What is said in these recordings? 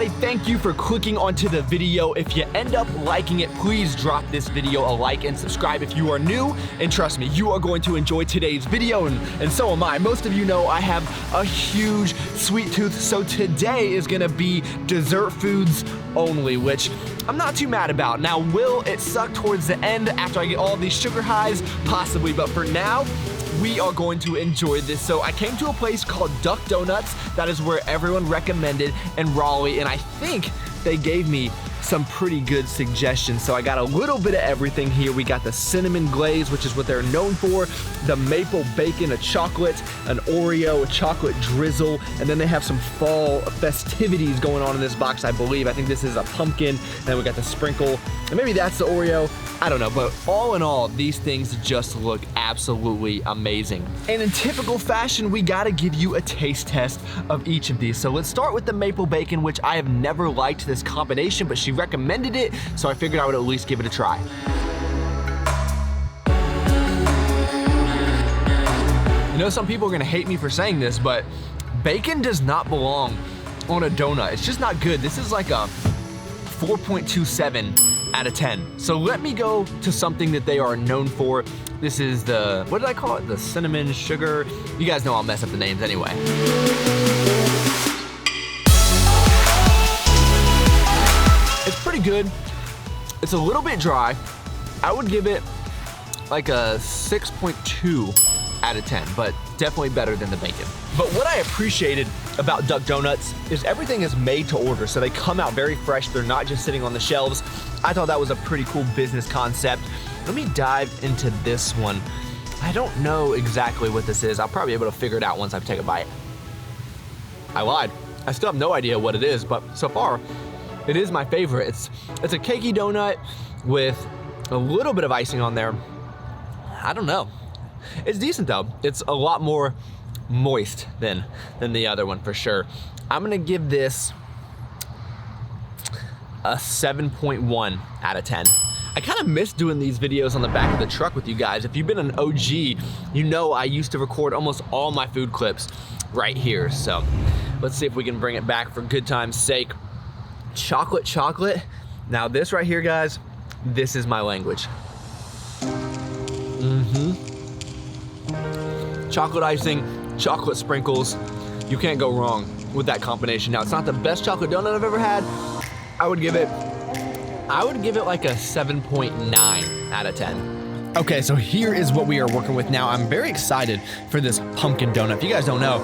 everybody, thank you for clicking onto the video. If you end up liking it, please drop this video a like and subscribe if you are new. And trust me, you are going to enjoy today's video, and so am I. Most of you know I have a huge sweet tooth, so today is gonna be dessert foods only, which I'm not too mad about. Now, will it suck towards the end after I get all these sugar highs? Possibly, but for now, we are going to enjoy this. So I came to a place called Dunkin Donuts. That is where everyone recommended in Raleigh, and I think they gave me some pretty good suggestions. So I got a little bit of everything here. We got the cinnamon glaze, which is what they're known for, the maple bacon, a chocolate, an Oreo, a chocolate drizzle, and then they have some fall festivities going on in this box, I believe. I think this is a pumpkin, and then we got the sprinkle, and maybe that's the Oreo. I don't know, but all in all, these things just look absolutely amazing. And in typical fashion, we gotta give you a taste test of each of these. So let's start with the maple bacon, which I have never liked this combination, but she recommended it, so I figured I would at least give it a try. You know, some people are gonna hate me for saying this, but bacon does not belong on a donut. It's just not good. This is like a 4.27 out of 10. So let me go to something that they are known for. This is the, what did I call it? The cinnamon sugar. You guys know I'll mess up the names anyway. It's pretty good. It's a little bit dry. I would give it like a 6.2 out of 10, but definitely better than the bacon. But what I appreciated about Dunkin Donuts is everything is made to order, so they come out very fresh. They're not just sitting on the shelves. I thought that was a pretty cool business concept. Let me dive into this one. I don't know exactly what this is. I'll probably be able to figure it out once I take a bite. I lied. I still have no idea what it is, but so far, it is my favorite. It's a cakey donut with a little bit of icing on there. I don't know. It's decent though. It's a lot more moist than the other one for sure. I'm gonna give this a 7.1 out of 10. I kind of miss doing these videos on the back of the truck with you guys. If you've been an OG, you know I used to record almost all my food clips right here. So let's see if we can bring it back for good time's sake. Chocolate. Now this right here, guys, this is my language. Chocolate icing, chocolate sprinkles. You can't go wrong with that combination. Now, it's not the best chocolate donut I've ever had. I would give it like a 7.9 out of 10. Okay, so here is what we are working with now. I'm very excited for this pumpkin donut. If you guys don't know,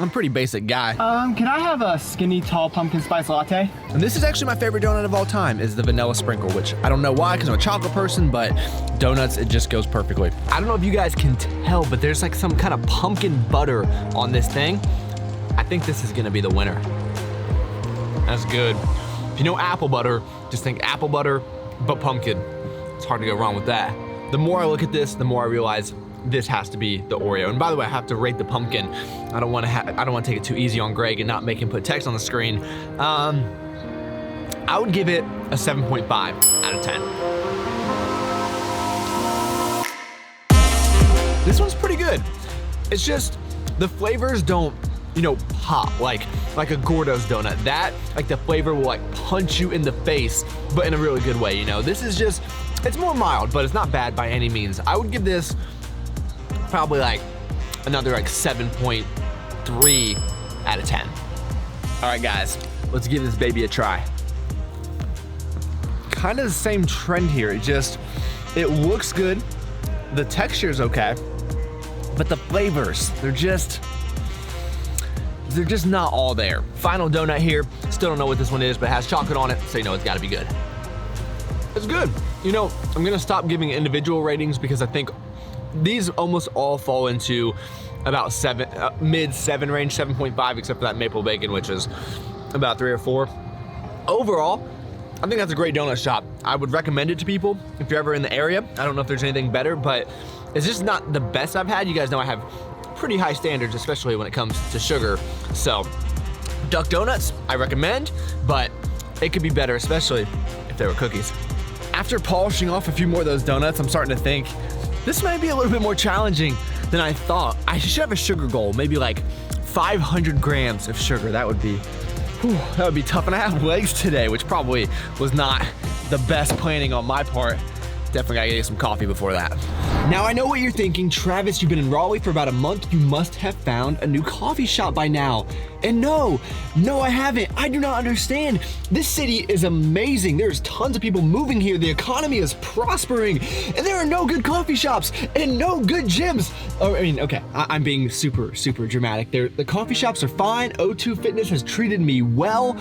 I'm a pretty basic guy. Can I have a skinny, tall pumpkin spice latte? And this is actually my favorite donut of all time, is the vanilla sprinkle, which I don't know why, because I'm a chocolate person, but donuts, it just goes perfectly. I don't know if you guys can tell, but there's like some kind of pumpkin butter on this thing. I think this is gonna be the winner. That's good. If you know apple butter, just think apple butter, but pumpkin. It's hard to go wrong with that. The more I look at this, the more I realize this has to be the Oreo. And by the way, I have to rate the pumpkin. I don't want to take it too easy on Greg and not make him put text on the screen. I would give it a 7.5 out of 10. This one's pretty good. It's just the flavors don't, you know, pop like a Gordo's donut. That, like, the flavor will like punch you in the face, but in a really good way, you know. This is just, it's more mild, but it's not bad by any means. I would give this probably like another like 7.3 out of 10. All right, guys, let's give this baby a try. Kind of the same trend here. It looks good. The texture is okay, but the flavors, they're just not all there. Final donut here. Still don't know what this one is, but it has chocolate on it, so you know it's gotta be good. It's good. You know, I'm gonna stop giving individual ratings because I think these almost all fall into about mid 7 range, 7.5, except for that maple bacon, which is about 3 or 4. Overall, I think that's a great donut shop. I would recommend it to people if you're ever in the area. I don't know if there's anything better, but it's just not the best I've had. You guys know I have pretty high standards, especially when it comes to sugar. So Dunkin Donuts, I recommend, but it could be better, especially if there were cookies. After polishing off a few more of those donuts, I'm starting to think this might be a little bit more challenging than I thought. I should have a sugar goal, maybe like 500 grams of sugar. That would be Whew, that would be tough, and I have legs today, which probably was not the best planning on my part. Definitely gotta get some coffee before that. Now I know what you're thinking, Travis, you've been in Raleigh for about a month. You must have found a new coffee shop by now. And no, I haven't. I do not understand. This city is amazing. There's tons of people moving here. The economy is prospering, and there are no good coffee shops and no good gyms. Oh, I mean, okay, I'm being super dramatic there. The coffee shops are fine. O2 Fitness has treated me well,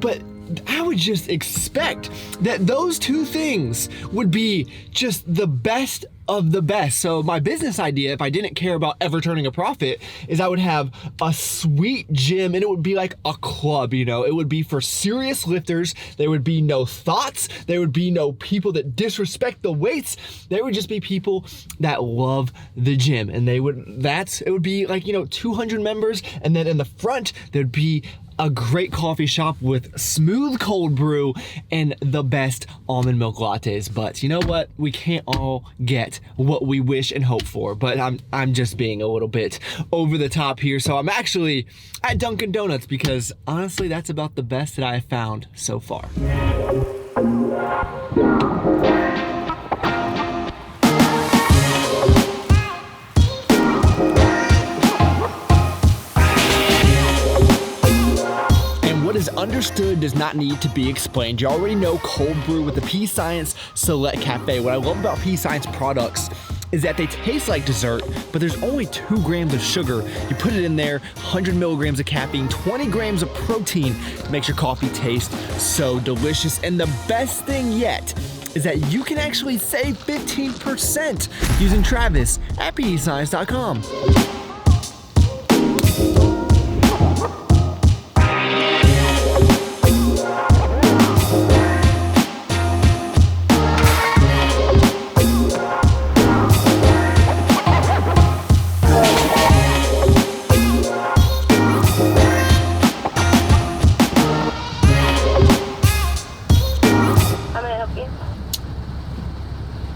but I would just expect that those two things would be just the best of the best. So my business idea, if I didn't care about ever turning a profit, is I would have a sweet gym, and it would be like a club, you know? It would be for serious lifters. There would be no thoughts. There would be no people that disrespect the weights. There would just be people that love the gym, and it would be like, you know, 200 members, and then in the front, there'd be a great coffee shop with smooth cold brew and the best almond milk lattes. But you know what? We can't all get what we wish and hope for, but I'm just being a little bit over the top here. So I'm actually at Dunkin Donuts because honestly, that's about the best that I have found so far. Understood does not need to be explained. You already know cold brew with the P Science Select Cafe. What I love about P Science products is that they taste like dessert, but there's only 2 grams of sugar. You put it in there, 100 milligrams of caffeine, 20 grams of protein. It makes your coffee taste so delicious. And the best thing yet is that you can actually save 15% using Travis at PEScience.com.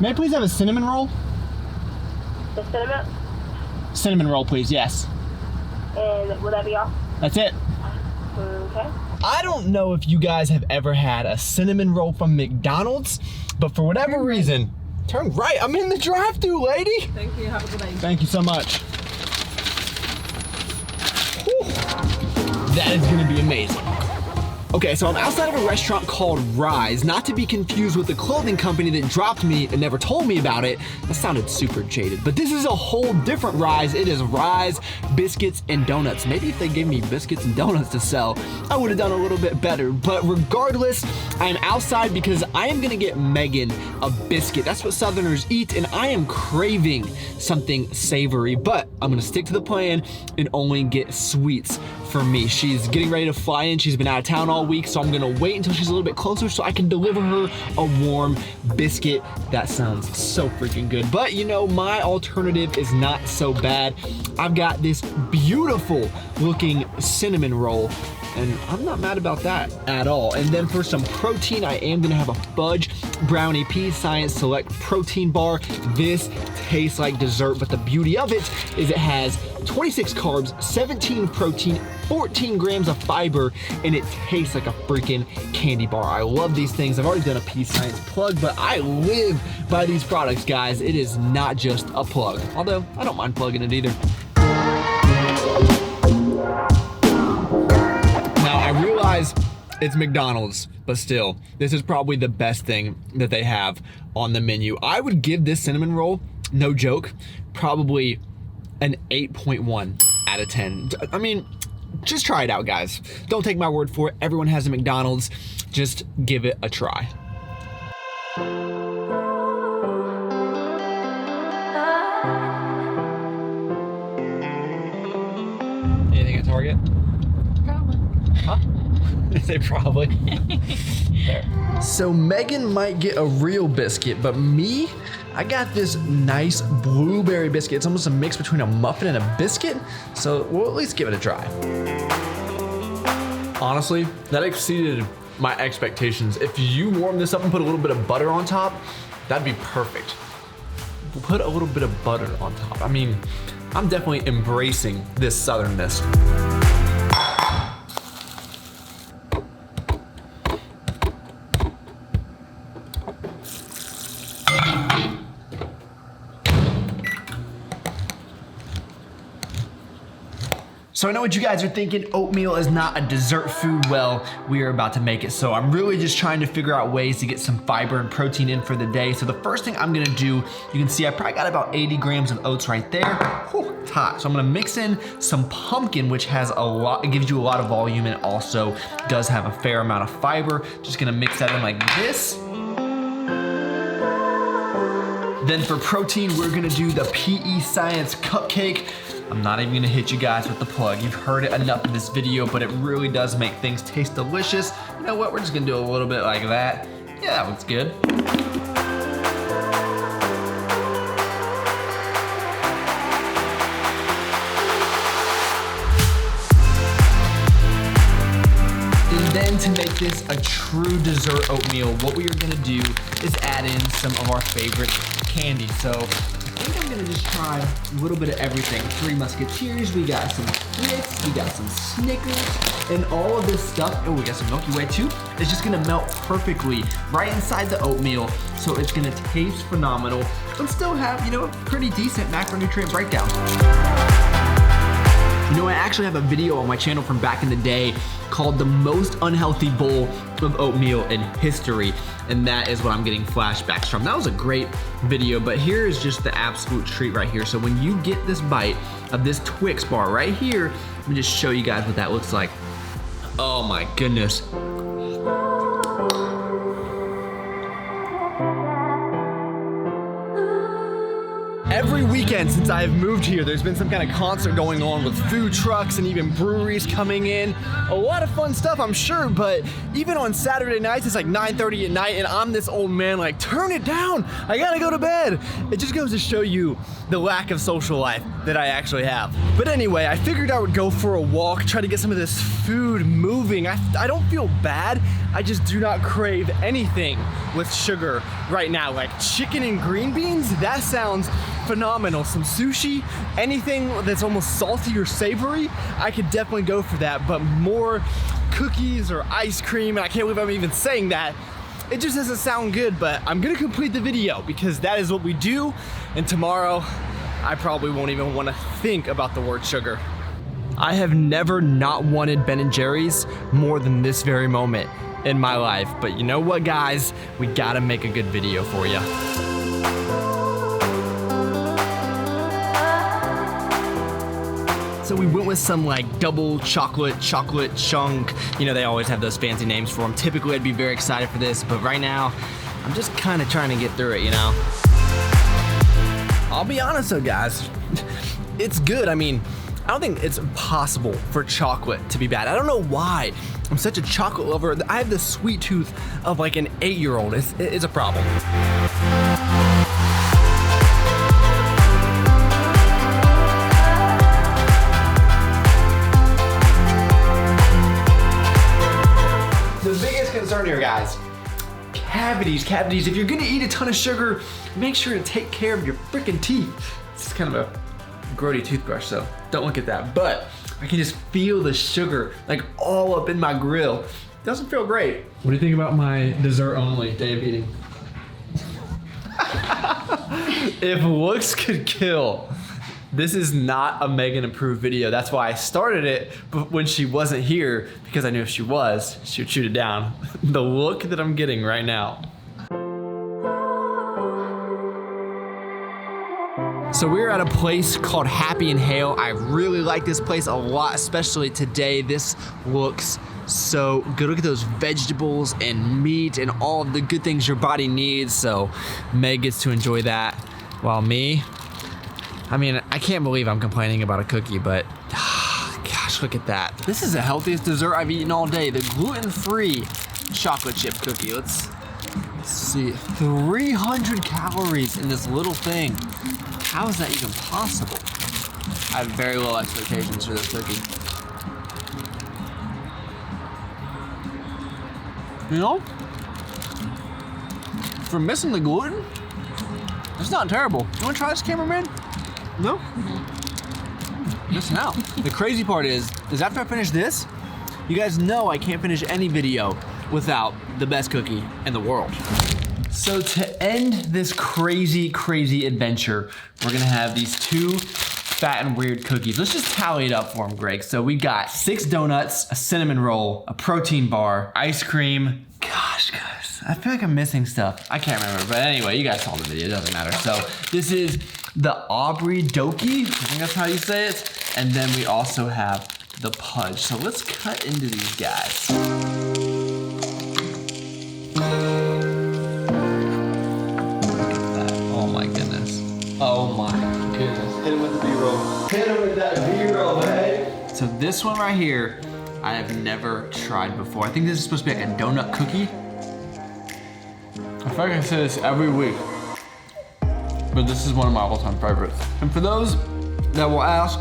May I please have a cinnamon roll? The cinnamon? Cinnamon roll, please, yes. And will that be all? That's it. Okay. I don't know if you guys have ever had a cinnamon roll from McDonald's, but for whatever reason, turn right. I'm in the drive-thru, lady. Thank you. Have a good day. Thank you so much. Whew. That is gonna be amazing. Okay, so I'm outside of a restaurant called Rise, not to be confused with the clothing company that dropped me and never told me about it. That sounded super jaded, but this is a whole different Rise. It is Rise Biscuits and Donuts. Maybe if they gave me biscuits and donuts to sell, I would have done a little bit better. But regardless, I'm outside because I am gonna get Megan a biscuit. That's what Southerners eat, and I am craving something savory, but I'm gonna stick to the plan and only get sweets for me. She's getting ready to fly in. She's been out of town all week, so I'm gonna wait until she's a little bit closer so I can deliver her a warm biscuit. That sounds so freaking good. But you know, my alternative is not so bad. I've got this beautiful looking cinnamon roll, and I'm not mad about that at all. And then for some protein, I am gonna have a fudge brownie P Science Select protein bar. This tastes like dessert, but the beauty of it is it has 26 carbs, 17 protein, 14 grams of fiber, and it tastes like a freaking candy bar. I love these things. I've already done a P Science plug, but I live by these products, guys. It is not just a plug, although I don't mind plugging it either. Now, I realize it's McDonald's, but still, this is probably the best thing that they have on the menu. I would give this cinnamon roll, no joke, probably an 8.1 out of 10. I mean, just try it out, guys. Don't take my word for it. Everyone has a McDonald's. Just give it a try. Anything at Target? Probably. Huh? They probably. There. So Megan might get a real biscuit, but me, I got this nice blueberry biscuit. It's almost a mix between a muffin and a biscuit, so we'll at least give it a try. Honestly, that exceeded my expectations. If you warm this up and put a little bit of butter on top, that'd be perfect. Put a little bit of butter on top. I mean, I'm definitely embracing this southernness. So I know what you guys are thinking, oatmeal is not a dessert food. Well, we are about to make it. So I'm really just trying to figure out ways to get some fiber and protein in for the day. So the first thing I'm gonna do, you can see I probably got about 80 grams of oats right there. Whew, it's hot. So I'm gonna mix in some pumpkin, which has a lot, it gives you a lot of volume and also does have a fair amount of fiber. Just gonna mix that in like this. Then for protein, we're gonna do the PE Science cupcake. I'm not even gonna hit you guys with the plug. You've heard it enough in this video, but it really does make things taste delicious. You know what, we're just gonna do a little bit like that. Yeah, that looks good. And then to make this a true dessert oatmeal, what we are gonna do is add in some of our favorite candy. So I think I'm gonna just try a little bit of everything. Three Musketeers, we got some Ritz, we got some Snickers, and all of this stuff, oh, we got some Milky Way too. It's just gonna melt perfectly right inside the oatmeal, so it's gonna taste phenomenal, but still have, you know, a pretty decent macronutrient breakdown. You know, I actually have a video on my channel from back in the day called The Most Unhealthy Bowl of Oatmeal in History, and that is what I'm getting flashbacks from. That was a great video, but here is just the absolute treat right here. So when you get this bite of this Twix bar right here, let me just show you guys what that looks like. Oh my goodness. Every weekend since I've moved here, there's been some kind of concert going on with food trucks and even breweries coming in. A lot of fun stuff, I'm sure, but even on Saturday nights, it's like 9:30 at night and I'm this old man like, turn it down, I gotta go to bed. It just goes to show you the lack of social life that I actually have. But anyway, I figured I would go for a walk, try to get some of this food moving. I don't feel bad, I just do not crave anything with sugar right now. Like chicken and green beans, that sounds phenomenal. Some sushi, anything that's almost salty or savory, I could definitely go for that, but more cookies or ice cream, and I can't believe I'm even saying that. It just doesn't sound good, but I'm gonna complete the video because that is what we do, and tomorrow I probably won't even wanna think about the word sugar. I have never not wanted Ben & Jerry's more than this very moment in my life, but you know what, guys? We gotta make a good video for you. So we went with some like double chocolate chunk. You know, they always have those fancy names for them. Typically I'd be very excited for this, but right now I'm just kind of trying to get through it, you know? I'll be honest though, guys, it's good. I mean, I don't think it's possible for chocolate to be bad. I don't know why. I'm such a chocolate lover. I have the sweet tooth of like an 8-year-old. It's a problem. Concern here, guys. Cavities. If you're gonna eat a ton of sugar, make sure to take care of your freaking teeth. It's kind of a grody toothbrush, so don't look at that. But I can just feel the sugar like all up in my grill. Doesn't feel great. What do you think about my dessert only day of eating? If looks could kill, this is not a Megan approved video. That's why I started it when she wasn't here, because I knew if she was, she would shoot it down. The look that I'm getting right now. So we're at a place called Happy and Hale. I really like this place a lot, especially today. This looks so good. Look at those vegetables and meat and all of the good things your body needs. So Meg gets to enjoy that, while me, I mean, I can't believe I'm complaining about a cookie, but gosh, look at that. This is the healthiest dessert I've eaten all day. The gluten-free chocolate chip cookie. Let's see, 300 calories in this little thing. How is that even possible? I have very low expectations for this cookie. You know, for missing the gluten, it's not terrible. You wanna try this, cameraman? No? Just now. The crazy part is after I finish this, you guys know I can't finish any video without the best cookie in the world. So to end this crazy adventure, we're gonna have these two fat and weird cookies. Let's just tally it up for them, Greg. So we got 6 donuts, a cinnamon roll, a protein bar, ice cream. Gosh, guys, I feel like I'm missing stuff. I can't remember, but anyway, you guys saw the video, it doesn't matter. So this is the Aubrey Dokie, I think that's how you say it. And then we also have the Pudge. So let's cut into these guys. Oh my goodness. Oh my goodness. Hit him with the B-roll. Hit him with that B-roll, man. So this one right here, I have never tried before. I think this is supposed to be like a donut cookie. I feel like I say this every week, but this is one of my all-time favorites. And for those that will ask,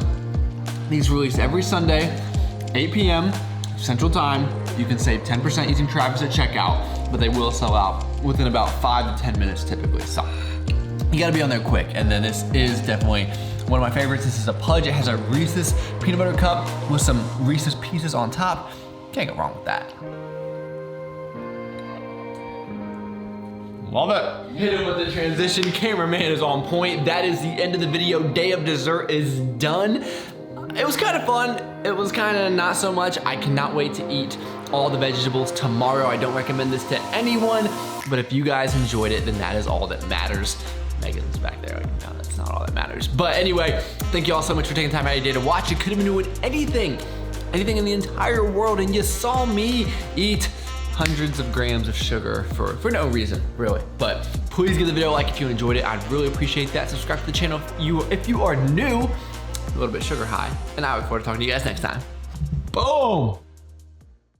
these release every Sunday, 8 p.m. Central Time. You can save 10% using Travis at checkout, but they will sell out within about 5 to 10 minutes typically. So you gotta be on there quick. And then this is definitely one of my favorites. This is a Pudge. It has a Reese's peanut butter cup with some Reese's Pieces on top. Can't go wrong with that. Love it. Hit him with the transition. Cameraman is on point. That is the end of the video. Day of dessert is done. It was kind of fun. It was kind of not so much. I cannot wait to eat all the vegetables tomorrow. I don't recommend this to anyone, but if you guys enjoyed it, then that is all that matters. Megan's back there. No, that's not all that matters. But anyway, thank you all so much for taking time out of your day to watch. You could have been doing anything in the entire world, and you saw me eat hundreds of grams of sugar for no reason, really. But please give the video a like if you enjoyed it. I'd really appreciate that. Subscribe to the channel if you are new. A little bit sugar high. And I look forward to talking to you guys next time. Boom!